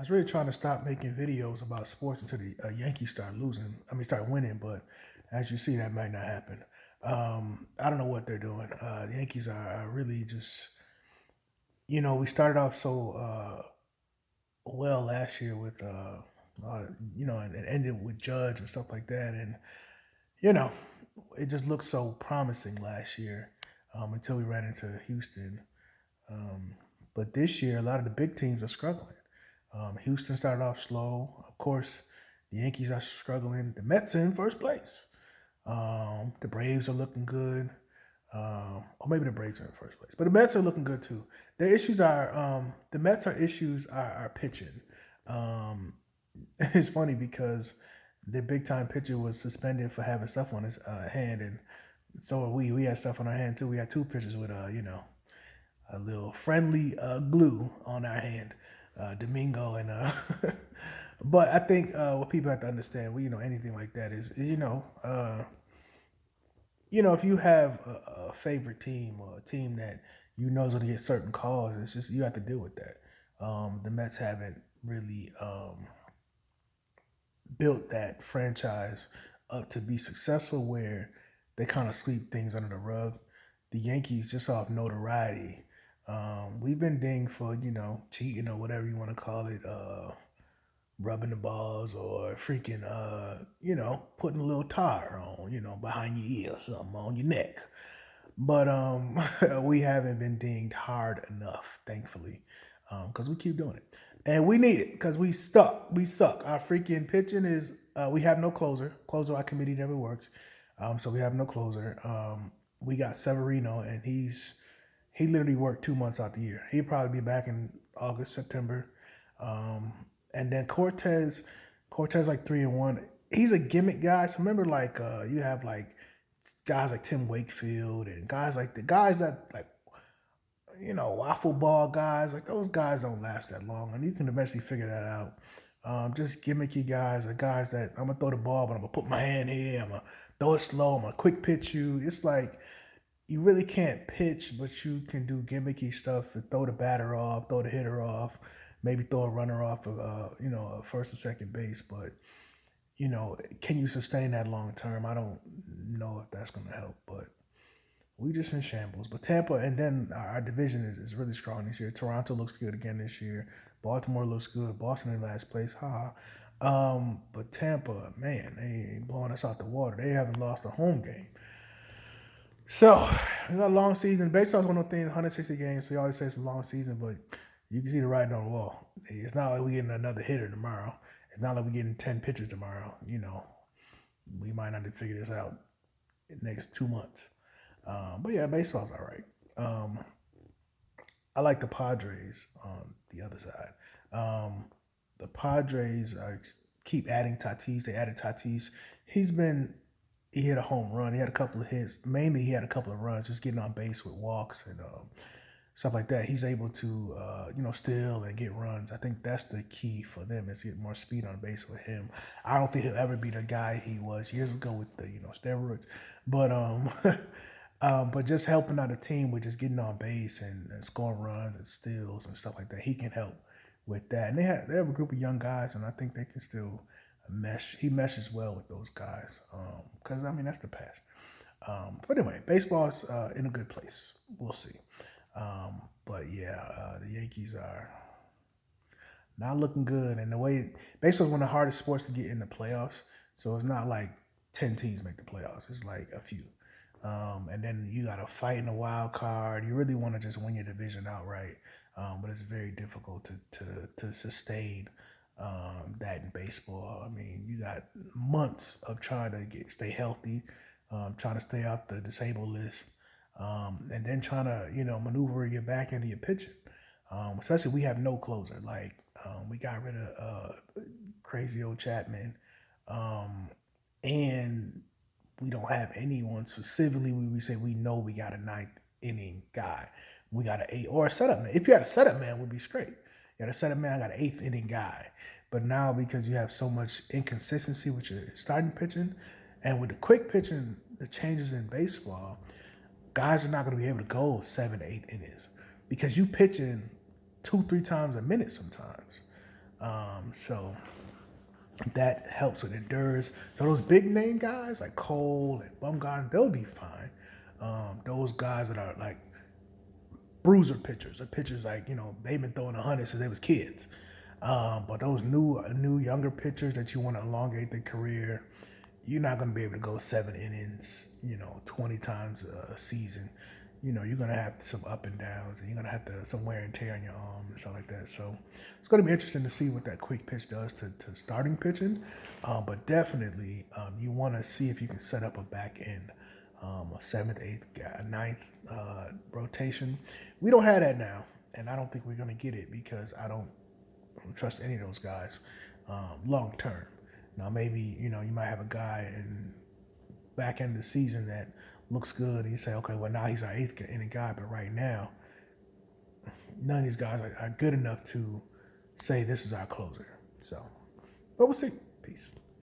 was really trying to stop making videos about sports until the Yankees start losing. I mean, start winning. But as you see, that might not happen. I don't know what they're doing. The Yankees are really just, we started off so well last year with, and ended with Judge and stuff like that. And, you know, it just looked so promising last year until we ran into Houston. Um, but this year, a lot of the big teams are struggling. Houston started off slow. Of course, the Yankees are struggling. The Mets are in first place. The Braves are looking good. Or maybe the Braves are in first place, but the Mets are looking good too. Their issues are the Mets are issues are pitching. Um, it's funny because their big time pitcher was suspended for having stuff on his hand, and so are we. We had stuff on our hand too. We had two pitchers with a little friendly glue on our hand, Domingo and. But I think what people have to understand, anything like that is if you have a favorite team or a team that is going to get certain calls, it's just you have to deal with that. The Mets haven't really built that franchise up to be successful, where they kind of sweep things under the rug. The Yankees, just off notoriety, we've been dinged for cheating or whatever you want to call it. Rubbing the balls or freaking putting a little tar on behind your ear or something on your neck, but we haven't been dinged hard enough, thankfully, because we keep doing it and we need it because we suck. Our freaking pitching is we have no closer. Our committee never works, so we have no closer. We got Severino, and he literally worked 2 months out the year. He'll probably be back in August, September. um, and then Cortez like 3-1. He's a gimmick guy. So remember, like you have like guys like Tim Wakefield and guys like the guys that like waffle ball guys. Like those guys don't last that long, and you can eventually figure that out. Just gimmicky guys are guys that I'm gonna throw the ball, but I'm gonna put my hand here. I'm gonna throw it slow. I'm gonna quick pitch you. It's like you really can't pitch, but you can do gimmicky stuff and throw the batter off, throw the hitter off, maybe throw a runner off of first or second base. But can you sustain that long term? I don't know if that's going to help, but we just in shambles. But Tampa, and then our division is really strong this year. Toronto looks good again this year. Baltimore looks good. Boston in last place. Ha. But Tampa, man, they ain't blowing us out the water. They haven't lost a home game. So we got a long season. Baseball's one of those things, 160 games. So you always say it's a long season, but you can see the writing on the wall. It's not like we getting another hitter tomorrow. It's not like we getting 10 pitches tomorrow. We might not have to figure this out in the next 2 months. But yeah, baseball's all right. I like the Padres on the other side. The Padres keep adding Tatis. They added Tatis. He hit a home run. He had a couple of hits. Mainly, he had a couple of runs, just getting on base with walks and stuff like that. He's able to, steal and get runs. I think that's the key for them is get more speed on base with him. I don't think he'll ever be the guy he was years ago with the, steroids. But but just helping out a team with just getting on base and scoring runs and steals and stuff like that, he can help with that. And they have a group of young guys, and I think they can still mesh. He meshes well with those guys because that's the past. But anyway, baseball's in a good place. We'll see. But yeah, the Yankees are not looking good, and the way baseball is one of the hardest sports to get in the playoffs. So it's not like 10 teams make the playoffs. It's like a few. And then you got to fight in a wild card. You really want to just win your division outright, but it's very difficult to sustain that in baseball. You got months of trying to stay healthy, trying to stay off the disabled list, and then trying to maneuver your back into your pitching. Especially we have no closer. Like we got rid of crazy old Chapman, and we don't have anyone specifically. We say we know we got a ninth inning guy. We got an eight or a setup man. If you had a setup man, would be straight. You had a setup man, I got an eighth inning guy. But now because you have so much inconsistency with your starting pitching, and with the quick pitching, the changes in baseball, guys are not going to be able to go 7 to 8 innings because you pitching 2-3 times a minute sometimes. So that helps with endurance. So those big name guys like Cole and Bumgarner, they'll be fine. Those guys that are like bruiser pitchers, or pitchers like they've been throwing 100 since they was kids. But those new younger pitchers that you want to elongate their career, you're not going to be able to go 7 innings, 20 times a season. You're going to have some up and downs, and you're going to have some wear and tear on your arm and stuff like that. So it's going to be interesting to see what that quick pitch does to starting pitching. But definitely, you want to see if you can set up a back end, a seventh, eighth, ninth rotation. We don't have that now, and I don't think we're going to get it because I don't trust any of those guys long term. Now maybe you might have a guy in back end of the season that looks good, and you say, okay, well now he's our eighth inning guy, but right now none of these guys are good enough to say this is our closer. So, but we'll see. Peace.